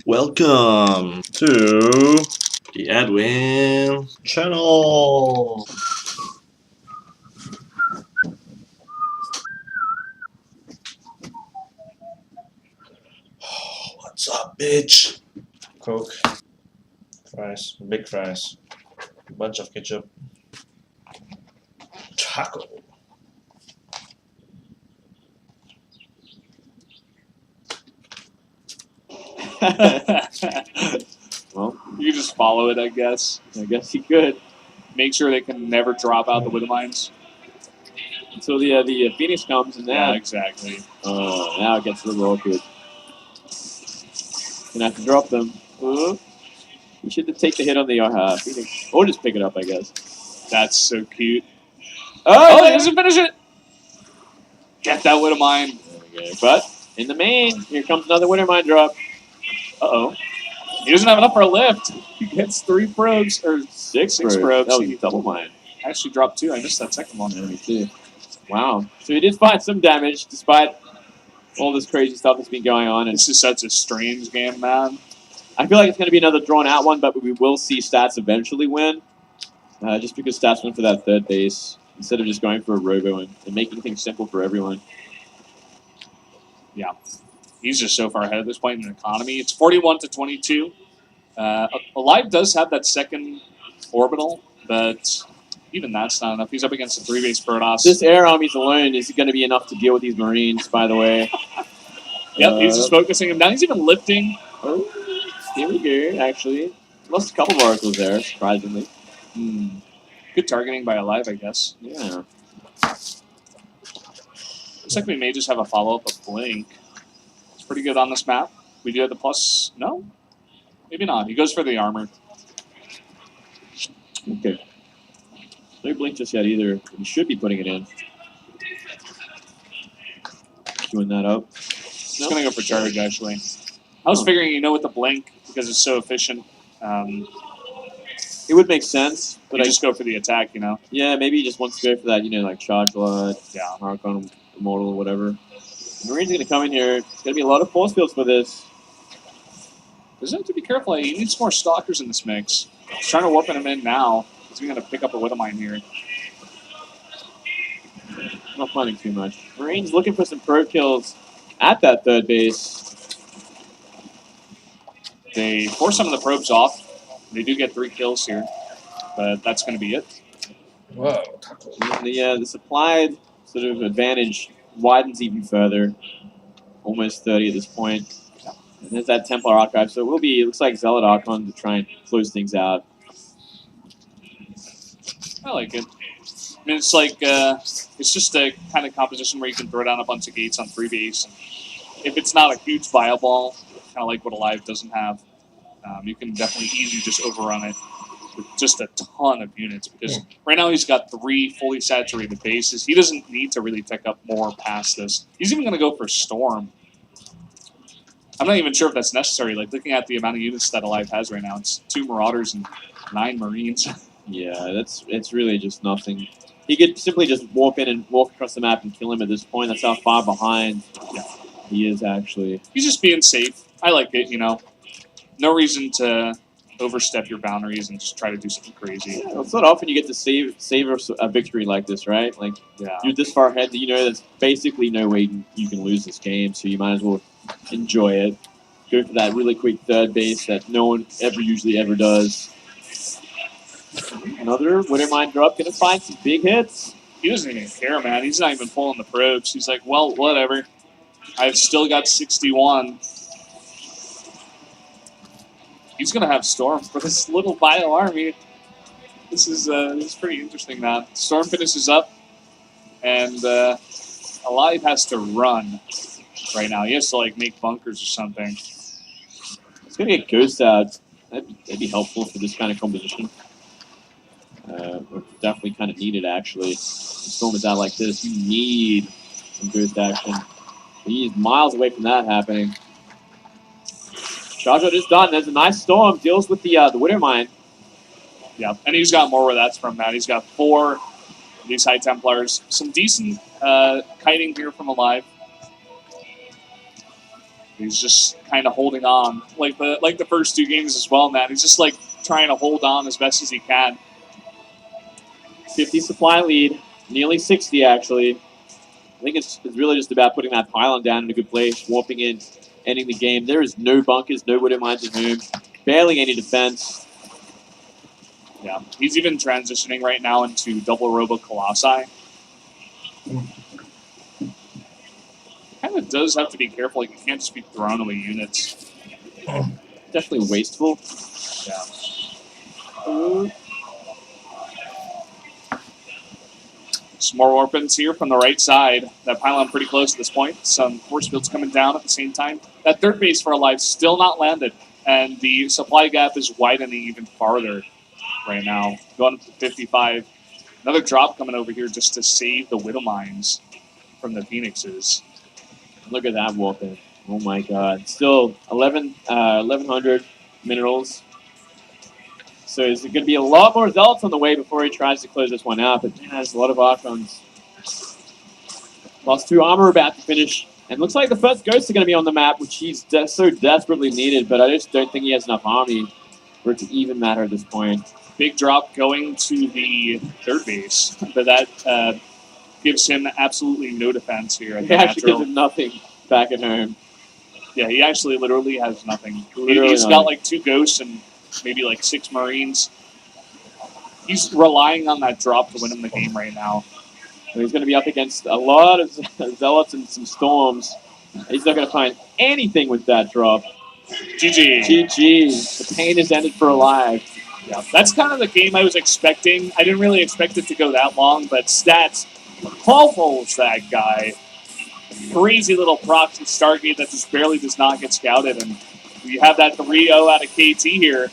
Welcome to the Edwin channel. What's up, bitch? Coke, fries, big fries, a bunch of ketchup, taco. Well, you just follow it, I guess. I guess you could. Make sure they can never drop out the widow mines. Until the Phoenix comes and Yeah, that. exactly. Now it gets a little awkward. Gonna have to drop them. You should take the hit on the Phoenix. Or just pick it up, I guess. That's so cute. Oh, he doesn't finish it! Get that widow mine. Okay, but in the main, here comes another winter mine drop. Uh-oh. He doesn't have enough for a lift. He gets 3 probes, or six probes. That was a double mine. Actually dropped 2. I missed that second one. Let me see. Wow. So he did find some damage despite all this crazy stuff that's been going on. And This is such a strange game, man. I feel like it's going to be another drawn-out one, but we will see Stats eventually win. Just because Stats went for that third base instead of just going for a robo and making things simple for everyone. Yeah. He's just so far ahead at this point in the economy. It's 41-22. Alive does have that second orbital, but even that's not enough. He's up against a 3-base Protoss. This air armies alone is going to be enough to deal with these Marines, by the way. Yep, he's just focusing him down. He's even lifting. Oh, here we go, actually. Lost a couple of oracles there, surprisingly. Good targeting by Alive, I guess. Yeah. Looks like we may just have a follow-up of Blink. It's pretty good on this map. We do have the plus... No? Maybe not. He goes for the armor. Okay. No blink just yet either. He should be putting it in. Doing that up. He's going to go for charge, actually. I was figuring, with the Blink, because it's so efficient, it would make sense, but I just go for the attack, Yeah, maybe he just wants to go for that, like Charge Lot, Archon Immortal, or whatever. The Marine's going to come in here. It's going to be a lot of force fields for this. Doesn't have to be careful. He needs more Stalkers in this mix. He's trying to warp him in now. He's going to pick up a widow mine here. Not finding too much. Marine's looking for some pro kills at that third base. They force some of the probes off. They do get 3 kills here, but that's going to be it. Whoa. The supplied sort of advantage widens even further. Almost 30 at this point. And there's that Templar Archive, so it looks like Zealot Archon to try and close things out. I like it. I mean, it's like, it's just a kind of composition where you can throw down a bunch of gates on 3 base. And if it's not a huge fireball, kind of like what Alive doesn't have, you can definitely easily just overrun it with just a ton of units. Because right now he's got 3 fully saturated bases. He doesn't need to really pick up more past this. He's even going to go for Storm. I'm not even sure if that's necessary. Like, looking at the amount of units that Alive has right now, it's 2 Marauders and 9 Marines. Yeah, it's really just nothing. He could simply just warp in and walk across the map and kill him at this point. That's how far behind he is, actually. He's just being safe. I like it, No reason to overstep your boundaries and just try to do something crazy. Yeah, it's not often you get to save a victory like this, right? Like, you're this far ahead that there's basically no way you can lose this game, so you might as well enjoy it. Go for that really quick third base that no one usually ever does. Another Winter Mine drop, gonna find some big hits. He doesn't even care, man. He's not even pulling the probes. He's like, well, whatever. I've still got 61. He's gonna have Storm for this little bio army. This is pretty interesting, man. Storm finishes up, and Alive has to run right now. He has to make bunkers or something. It's gonna get Ghost out. That'd be helpful for this kind of composition. Definitely kind of needed, actually. When Storm is out like this, you need some Ghost action. He's miles away from that happening. Charge Out is done. There's a nice Storm. Deals with the Winter Mine. Yeah, and he's got more where that's from, Matt. He's got 4 of these High Templars. Some decent kiting here from Alive. He's just kind of holding on, like the first 2 games as well, man. He's just like trying to hold on as best as he can. 50 supply lead, nearly 60 actually. I think it's really just about putting that pylon down in a good place, warping in, ending the game. There is no bunkers, no widow mines at home, barely any defense. Yeah, he's even transitioning right now into double Robo Colossi. Kind of does have to be careful. Like, you can't just be throwing away units. Definitely wasteful. Yeah. Some more orphans here from the right side. That pylon pretty close at this point. Some force fields coming down at the same time. That third base for Alive still not landed. And the supply gap is widening even farther right now. Going up to 55. Another drop coming over here just to save the Widow Mines from the Phoenixes. Look at that warping. Oh my god. Still 1,100 minerals. So there's going to be a lot more Zealots on the way before he tries to close this one out. But man, there's a lot of Archons. Lost 2 armor about to finish. And looks like the first Ghosts are going to be on the map, which he's so desperately needed. But I just don't think he has enough army for it to even matter at this point. Big drop going to the third base. But that gives him absolutely no defense here. It actually gives him nothing back at home. Yeah, he actually literally has nothing. He's got like 2 Ghosts and maybe like 6 Marines. He's relying on that drop to win him the game right now. And he's going to be up against a lot of Zealots and some Storms. He's not going to find anything with that drop. GG. GG. The pain is ended for Alive. Yeah, that's kind of the game I was expecting. I didn't really expect it to go that long, but Stats pummels that guy. Crazy little proxy Stargate that just barely does not get scouted, and we have that 3-0 out of KT here.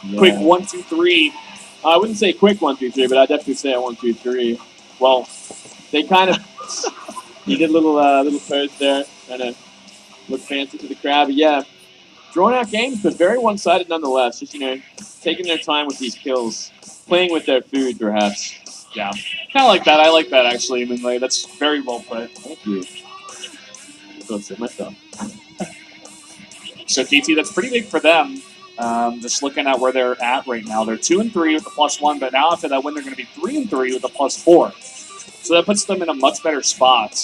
Yeah. Quick 1-2-3. I wouldn't say quick 1-2-3, but I'd definitely say a 1-2-3. Well, they kind of he did a little pose there, kind of look fancy to the crowd. But yeah, drawn out games, but very one-sided nonetheless. Just taking their time with these kills, playing with their food, perhaps. Yeah, kind of like that. I like that actually. I mean, like, that's very well put. Thank you. Don't say myself. So KT, that's pretty big for them. Just looking at where they're at right now, they're 2-3 with the +1, but now after that win, they're going to be 3-3 with the +4. So that puts them in a much better spot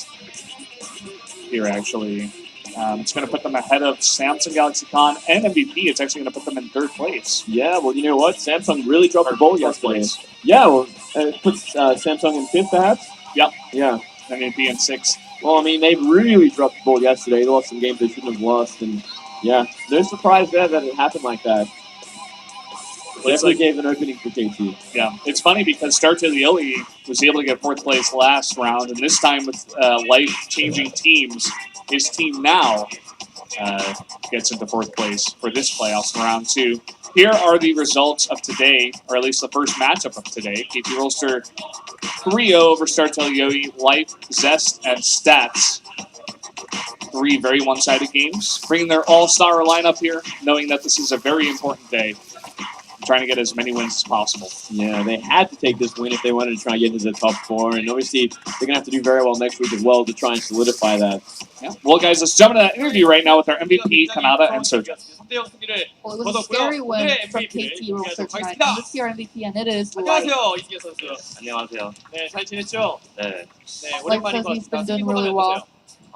here. Actually, it's going to put them ahead of Samsung, Galaxy Con, and MVP. It's actually going to put them in 3rd place. Yeah, well, you know what? Samsung really dropped the ball yesterday. Yeah, well, it puts Samsung in 5th, perhaps. Yep. Yeah. MVP in 6th. Well, I mean, they really dropped the ball yesterday. They lost some games they shouldn't have lost, and yeah, no surprise there that it happened like that. Definitely gave an opening for KT. Yeah, it's funny because Startalioli was able to get 4th place last round, and this time with life-changing teams, his team now gets into 4th place for this playoffs in round 2. Here are the results of today, or at least the first matchup of today. KT Rolster 3-0 over Startalioli, Life, Zest, and Stats. 3 very one-sided games, bringing their all-star lineup here, knowing that this is a very important day. Trying to get as many wins as possible. Yeah, they had to take this win if they wanted to try and get into the top 4, and obviously they're going to have to do very well next week as well to try and solidify that. Yeah. Well, guys, let's jump into that interview right now with our MVP, Kanata and Soja. Well, it was a scary win from KT Rolster tonight. And this year MVP, and it is Light. 안녕하세요, 이기현 선수. 안녕하세요. 네, 잘 지냈죠? 네. 네, Light 오랜만인 says 것 he's been 같습니다. doing 스피커 really 해보세요.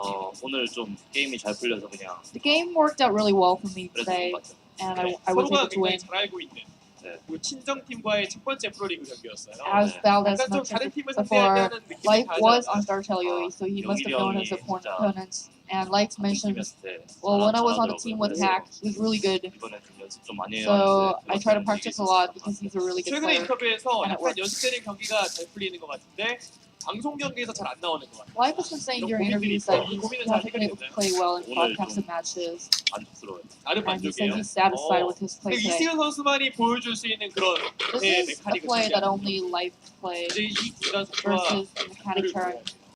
well. 오늘 좀 게임이 잘 풀려서 그냥 The game worked out really well for me 그래서 today, 좋은 것 같아요. and 네, I was 서로가 able to win. 굉장히 잘 알고 있는 네. 그 친정팀과의 첫 번째 프로리그 경기였어요. As Valdez 약간 좀 mentioned 다른 팀을 before, 상대하는 느낌이 Life was 다르잖아요. on Startalioli, so he must have known his opponents. And like mentioned, 팀이었을 때 well, when I was on the 잘하더라고요. team with 그래서 Hack, he was really good. 이번에 좀 연습 좀 많이 So 해왔는데 I try to practice a lot because he's a really good 최근에 player. 인터뷰에서 and it 약간 works. 연습되는 경기가 잘 풀리는 것 같은데 방송 경기에서 잘 안 나오는 것 같아요. Life has been saying during interviews that he hasn't been able to play well in 오늘 broadcasted matches, 만족스러워요. 나름 and he said 만족해요. he's satisfied with his play 근데 today. 이승현 선수만이 보여줄 수 있는 그런 This 네, is a 메카닉을 play that 준비하는 only Life play 이제 이 구단 선수와 versus the mechanic turn.